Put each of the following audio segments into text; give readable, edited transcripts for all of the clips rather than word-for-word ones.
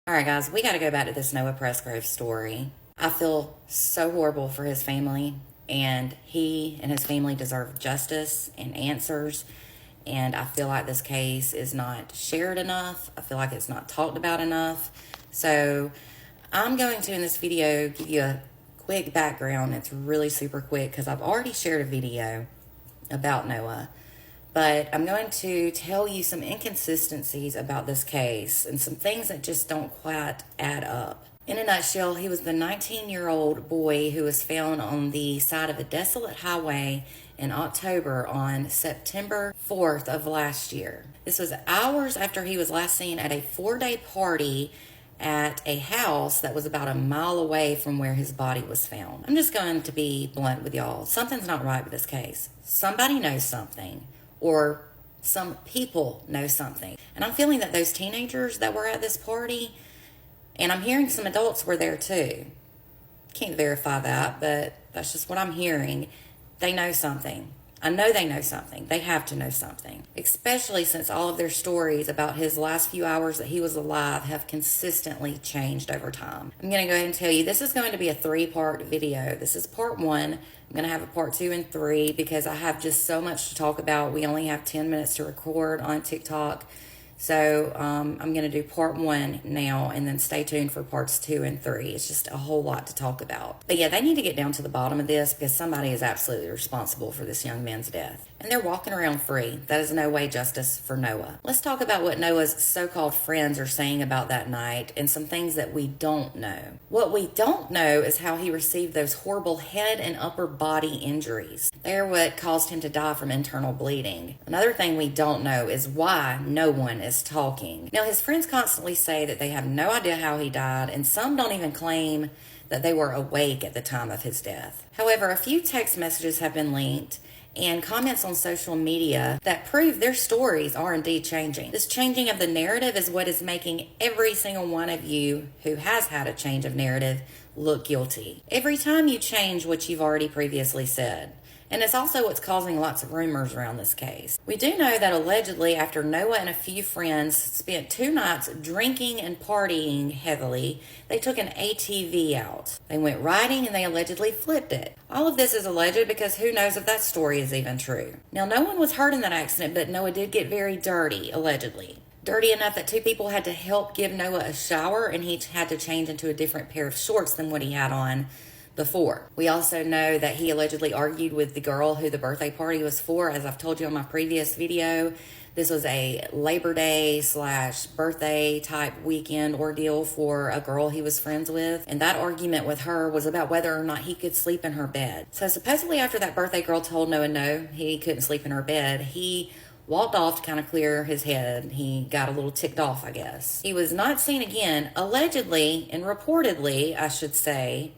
All right, guys, we got to go back to this Noah Presgrove story. I feel so horrible for his family, and he and his family deserve justice and answers. And I feel like this case is not shared enough. I feel like it's not talked about enough. So I'm going to, in this video, give you a quick background. It's really super quick because I've already shared a video about Noah. But I'm going to tell you some inconsistencies about this case and some things that just don't quite add up. In a nutshell, he was the 19-year-old boy who was found on the side of a desolate highway in October on September 4th of last year. This was hours after he was last seen at a 4-day party at a house that was about a mile away from where his body was found. I'm just going to be blunt with y'all. Something's not right with this case. Somebody knows something, or some people know something. And I'm feeling that those teenagers that were at this party, and I'm hearing some adults were there too. Can't verify that, but that's just what I'm hearing. They know something. I know they know something. They have to know something. Especially since all of their stories about his last few hours that he was alive have consistently changed over time. I'm going to go ahead and tell you, this is going to be a 3-part video. This is part 1. I'm going to have a part 2 and 3 because I have just so much to talk about. We only have 10 minutes to record on TikTok. So I'm going to do part 1 now, and then stay tuned for parts 2 and 3. It's just a whole lot to talk about. But yeah, they need to get down to the bottom of this because somebody is absolutely responsible for this young man's death. And they're walking around free. That is no way justice for Noah. Let's talk about what Noah's so-called friends are saying about that night and some things that we don't know. What we don't know is how he received those horrible head and upper body injuries. They're what caused him to die from internal bleeding. Another thing we don't know is why no one is talking. Now, his friends constantly say that they have no idea how he died, and some don't even claim that they were awake at the time of his death. However, a few text messages have been linked and comments on social media that prove their stories are indeed changing. This changing of the narrative is what is making every single one of you who has had a change of narrative look guilty. Every time you change what you've already previously said. And it's also what's causing lots of rumors around this case. We do know that allegedly after Noah and a few friends spent 2 nights drinking and partying heavily, they took an ATV out. They went riding and they allegedly flipped it. All of this is alleged because who knows if that story is even true. Now, no one was hurt in that accident, but Noah did get very dirty, allegedly. Dirty enough that 2 people had to help give Noah a shower, and he had to change into a different pair of shorts than what he had on before. We also know that he allegedly argued with the girl who the birthday party was for. As I've told you on my previous video, this was a Labor Day / birthday type weekend ordeal for a girl he was friends with. And that argument with her was about whether or not he could sleep in her bed. So supposedly after that birthday girl told Noah no, he couldn't sleep in her bed, he walked off to kind of clear his head. He got a little ticked off, I guess. He was not seen again, allegedly and reportedly, I should say,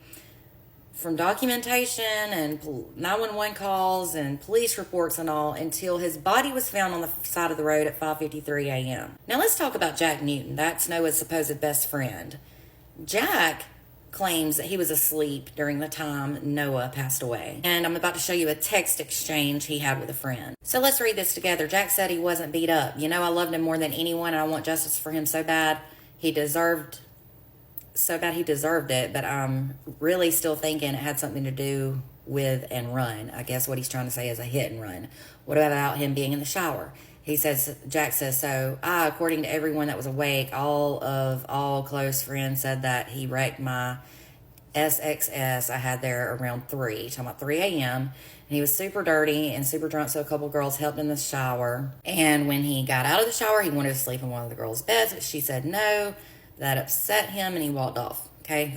from documentation and 911 calls and police reports and all, until his body was found on the side of the road at 5:53 a.m. Now let's talk about Jack Newton. That's Noah's supposed best friend. Jack claims that he was asleep during the time Noah passed away. And I'm about to show you a text exchange he had with a friend. So let's read this together. Jack said he wasn't beat up. You know, I loved him more than anyone, and I want justice for him so bad. He deserved it, but I'm really still thinking it had something to do with and run. I guess what he's trying to say is a hit and run. What about him being in the shower? Jack says, so according to everyone that was awake, all close friends said that he wrecked my SXS I had there around 3, talking about 3 a.m. And he was super dirty and super drunk, so a couple girls helped in the shower. And when he got out of the shower, he wanted to sleep in one of the girls' beds, but she said no. That upset him, and he walked off. Okay,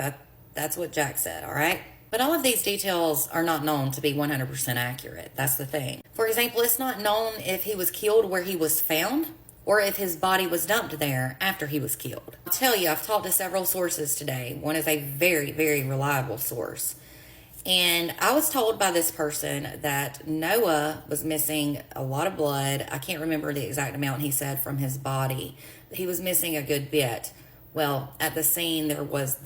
that's what Jack said, all right? But all of these details are not known to be 100% accurate. That's the thing. For example, it's not known if he was killed where he was found or if his body was dumped there after he was killed. I'll tell you, I've talked to several sources today. One is a very, very reliable source. And I was told by this person that Noah was missing a lot of blood. I can't remember the exact amount he said from his body. He was missing a good bit. Well, at the scene, there was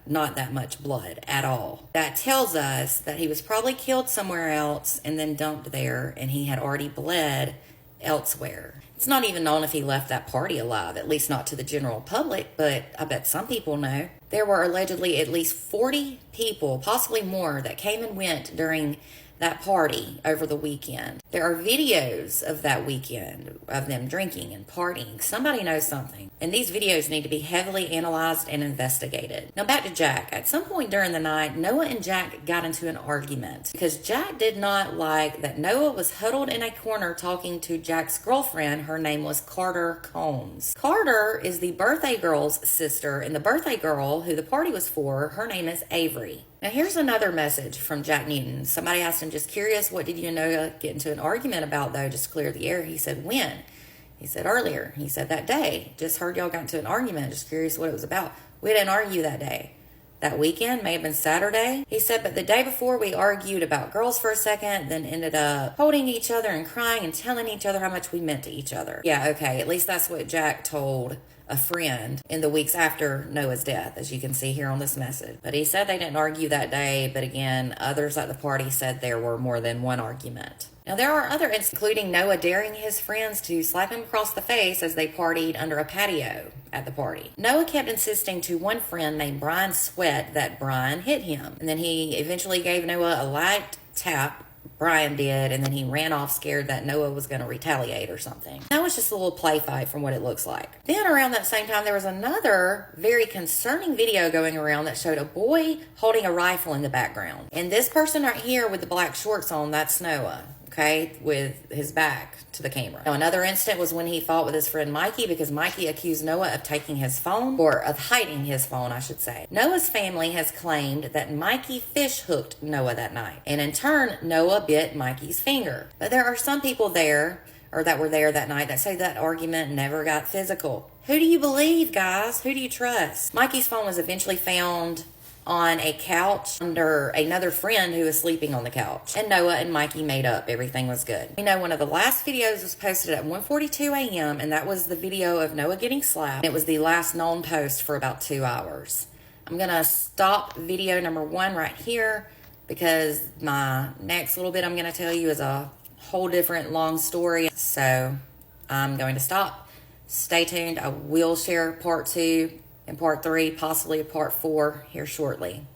not that much blood at all. That tells us that he was probably killed somewhere else and then dumped there, and he had already bled elsewhere. It's not even known if he left that party alive, at least not to the general public, but I bet some people know. There were allegedly at least 40 people, possibly more, that came and went during that party over the weekend. There are videos of that weekend of them drinking and partying. Somebody knows something. And these videos need to be heavily analyzed and investigated. Now back to Jack. At some point during the night, Noah and Jack got into an argument because Jack did not like that Noah was huddled in a corner talking to Jack's girlfriend. Her name was Carter Combs. Carter is the birthday girl's sister, and the birthday girl who the party was for, her name is Avery. Now here's another message from Jack Newton. Somebody asked him, just curious, what did you and Noah get into an argument about though, just to clear the air? He said, when? He said, earlier. He said, that day. Just heard y'all got into an argument, just curious what it was about. We didn't argue that day. That weekend, may have been Saturday. He said, but the day before we argued about girls for a second, then ended up holding each other and crying and telling each other how much we meant to each other. Yeah, okay, at least that's what Jack told a friend in the weeks after Noah's death, as you can see here on this message. But he said they didn't argue that day, but again, others at the party said there were more than one argument. Now, there are other instances, including Noah daring his friends to slap him across the face as they partied under a patio at the party. Noah kept insisting to one friend named Brian Sweat that Brian hit him. And then he eventually gave Noah a light tap, Brian did, and then he ran off scared that Noah was going to retaliate or something. That was just a little play fight from what it looks like. Then around that same time, there was another very concerning video going around that showed a boy holding a rifle in the background. And this person right here with the black shorts on, that's Noah. Okay, with his back to the camera. Now, another incident was when he fought with his friend Mikey because Mikey accused Noah of taking his phone, or of hiding his phone, I should say. Noah's family has claimed that Mikey fish hooked Noah that night, and in turn, Noah bit Mikey's finger. But there are some people there, or that were there that night, that say that argument never got physical. Who do you believe, guys? Who do you trust? Mikey's phone was eventually found on a couch under another friend who was sleeping on the couch. And Noah and Mikey made up. Everything was good. We know one of the last videos was posted at 1:42 a.m. and that was the video of Noah getting slapped. It was the last known post for about 2 hours. I'm going to stop video number 1 right here because my next little bit I'm going to tell you is a whole different long story. So I'm going to stop. Stay tuned. I will share part 2 and part 3, possibly a part 4 here shortly.